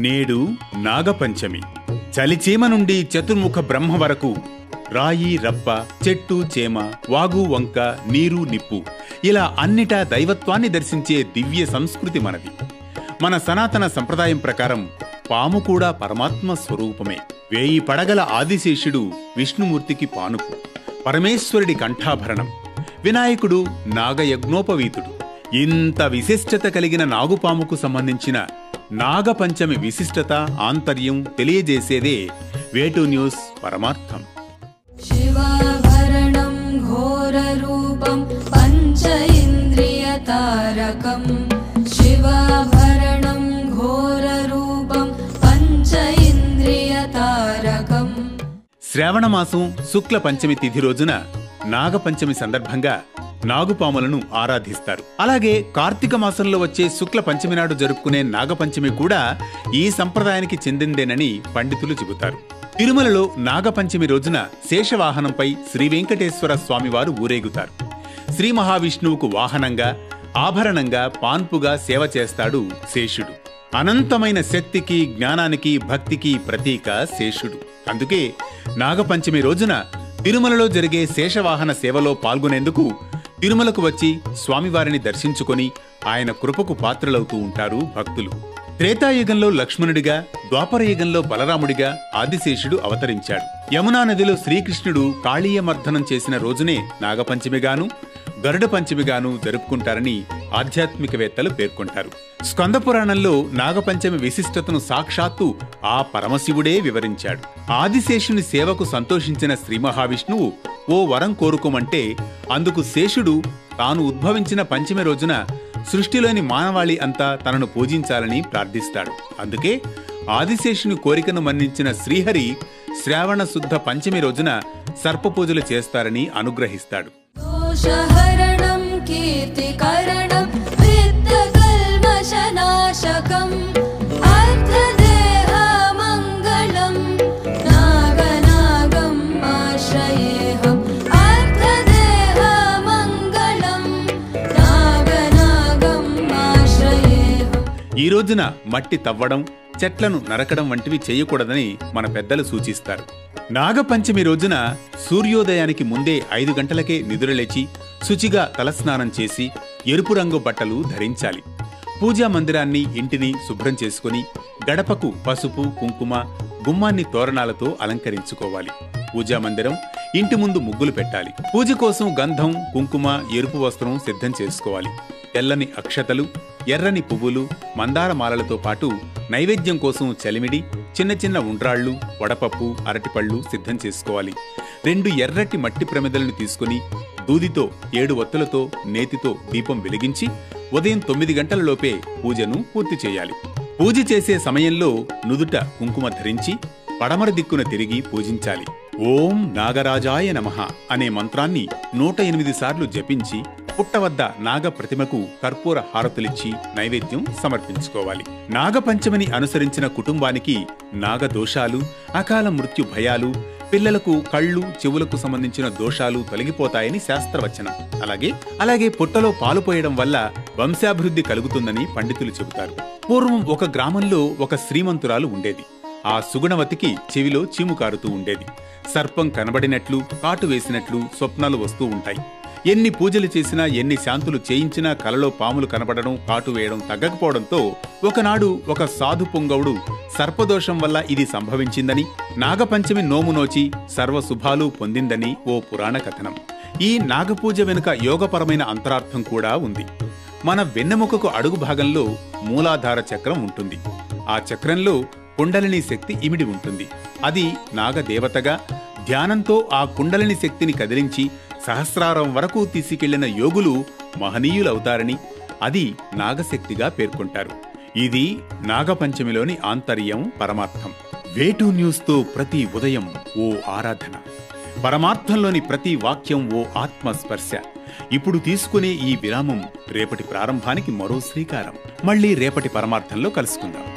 నేడు నాగపంచమి. చలిచీమ నుండి చతుర్ముఖ బ్రహ్మ వరకు, రాయి రప్ప, చెట్టు చేమ, వాగు వంక, నీరు నిప్పు, ఇలా అన్నిటా దైవత్వాన్ని దర్శించే దివ్య సంస్కృతి మనది. మన సనాతన సంప్రదాయం ప్రకారం పాము కూడా పరమాత్మ స్వరూపమే. 1000 పడగల ఆదిశేషుడు విష్ణుమూర్తికి పానుపు, పరమేశ్వరుడి కంఠాభరణం, వినాయకుడు నాగయజ్ఞోపవీతుడు. ఇంత విశిష్టత కలిగిన నాగుపాముకు సంబంధించిన నాగపంచమి విశిష్టత, ఆంతర్యం తెలియజేసేదే వేటూ న్యూస్ పరమార్థం. శివాభరణం ఘోరరూపం పంచ ఇంద్రియ తారకం, శివాభరణం ఘోరరూపం పంచ ఇంద్రియ తారకం. శ్రావణమాసం శుక్ల పంచమి తిథి రోజున నాగపంచమి సందర్భంగా నాగుపాములను ఆరాధిస్తారు. అలాగే కార్తీక మాసంలో వచ్చే శుక్ల పంచమి నాడు జరుపుకునే నాగపంచమి కూడా ఈ సంప్రదాయానికి చెందిందేనని పండితులు చెబుతారు. తిరుమలలో నాగపంచమి రోజున శేషవాహనంపై శ్రీ వెంకటేశ్వర స్వామివారు ఊరేగుతారు. శ్రీ మహావిష్ణువుకు వాహనంగా, ఆభరణంగా, పాన్పుగా సేవ చేస్తాడు శేషుడు. అనంతమైన శక్తికి, జ్ఞానానికి, భక్తికి ప్రతీక శేషుడు. అందుకే నాగపంచమి రోజున తిరుమలలో జరిగే శేషవాహన సేవలో పాల్గొనేందుకు తిరుమలకు వచ్చి స్వామివారిని దర్శించుకొని ఆయన కృపకు పాత్రలవుతూ ఉంటారు భక్తులు. త్రేతాయుగంలో లక్ష్మణుడిగా, ద్వాపరయుగంలో బలరాముడిగా ఆదిశేషుడు అవతరించాడు. యమునా నదిలో శ్రీకృష్ణుడు కాళీయమర్దనం చేసిన రోజునే నాగపంచమిగాను, గరుడ పంచమిగాను జరుపుకుంటారని ఆధ్యాత్మికవేత్తలు పేర్కొంటారు. స్కంద పురాణంలో నాగపంచమి విశిష్టతను సాక్షాత్తు ఆ పరమశివుడే వివరించాడు. ఆదిశేషుని సేవకు సంతోషించిన శ్రీ మహావిష్ణువు ఓ వరం కోరుకోమంటే అందుకు శేషుడు తాను ఉద్భవించిన పంచమి రోజున సృష్టిలోని మానవాళి అంతా తనను పూజించాలని ప్రార్థిస్తాడు. అందుకే ఆదిశేషుని కోరికను మన్నించిన శ్రీహరి శ్రావణ శుద్ధ పంచమి రోజున సర్పపూజలు చేస్తారని అనుగ్రహిస్తాడు. దోషహరణం కీర్తికరణం విత్తకల్మషనాశకం అర్థదేహమంగళం నాగనాగం ఆశ్రయేహం అర్థదేహమంగళం నాగనాగం ఆశ్రయేహం. ఈ రోజున మట్టి తవ్వడం, చెట్లను నరకడం వంటివి చేయకూడదని మన పెద్దలు సూచిస్తారు. నాగపంచమి రోజున సూర్యోదయానికి ముందే 5 గంటలకే నిద్రలేచి శుచిగా తలస్నానం చేసి ఎరుపు రంగు బట్టలు ధరించాలి. పూజా మందిరాన్ని, ఇంటిని శుభ్రం చేసుకుని గడపకు పసుపు, కుంకుమ, గుమ్మాన్ని తోరణాలతో అలంకరించుకోవాలి. పూజా మందిరం, ఇంటి ముందు ముగ్గులు పెట్టాలి. పూజ కోసం గంధం, కుంకుమ, ఎరుపు వస్త్రం సిద్ధం చేసుకోవాలి. తెల్లని అక్షతలు, ఎర్రని పువ్వులు, మందార మాలలతో పాటు నైవేద్యం కోసం చలిమిడి, చిన్న చిన్న ఉండ్రాళ్లు, వడపప్పు, అరటిపళ్ళు సిద్ధం చేసుకోవాలి. 2 ఎర్రటి మట్టి ప్రమిదలను తీసుకుని దూదితో 7 ఒత్తులతో నేతితో దీపం వెలిగించి ఉదయం 9 గంటలలోపే పూజను పూర్తి చేయాలి. పూజ చేసే సమయంలో నుదుట కుంకుమ ధరించి పడమర దిక్కున తిరిగి పూజించాలి. ఓం నాగరాజాయ నమః అనే మంత్రాన్ని 108 సార్లు జపించి పుట్టవద్ద నాగ ప్రతిమకు కర్పూర హారతులిచ్చి నైవేద్యం సమర్పించుకోవాలి. నాగపంచమిని అనుసరించిన కుటుంబానికి నాగదోషాలు, అకాల మృత్యు భయాలు, పిల్లలకు కళ్ళు, చెవులకు సంబంధించిన దోషాలు తొలగిపోతాయని శాస్త్రవచనం. అలాగే పొట్టలో పాలు పోయడం వల్ల వంశాభివృద్ధి కలుగుతుందని పండితులు చెబుతారు. పూర్వం ఒక గ్రామంలో ఒక శ్రీమంతురాలు ఉండేది. ఆ సుగుణవతికి చెవిలో చీము కారుతూ ఉండేది. సర్పం కనబడినట్లు, కాటు వేసినట్లు స్వప్నాలు వస్తూ ఉంటాయి. ఎన్ని పూజలు చేసినా, ఎన్ని శాంతులు చేయించినా కలలో పాములు కనబడడం, కాటు వేయడం తగ్గకపోవడంతో ఒకనాడు ఒక సాధు పుంగవుడు సర్పదోషం వల్ల ఇది సంభవించిందని, నాగపంచమి నోము నోచి సర్వశుభాలు పొందిందని ఓ పురాణ కథనం. ఈ నాగపూజ వెనుక యోగపరమైన అంతరార్థం కూడా ఉంది. మన వెన్నెముకకు అడుగు భాగంలో మూలాధార చక్రం ఉంటుంది. ఆ చక్రంలో కుండలిని శక్తి ఇమిడి ఉంటుంది. అది నాగదేవతగా ధ్యానంతో ఆ కుండలిని శక్తిని కదిలించి సహస్రారం వరకు తీసుకెళ్లిన యోగులు మహనీయులవుతారని, అది నాగశక్తిగా పేర్కొంటారు. ఇది నాగపంచమిలోని ఆంతర్యం, పరమార్థం. వేటూ న్యూస్తో ప్రతి ఉదయం ఓ ఆరాధన, పరమార్థంలోని ప్రతి వాక్యం ఓ ఆత్మస్పర్శ. ఇప్పుడు తీసుకునే ఈ విరామం రేపటి ప్రారంభానికి మరో శ్రీకారం. మళ్ళీ రేపటి పరమార్థంలో కలుసుకుందాం.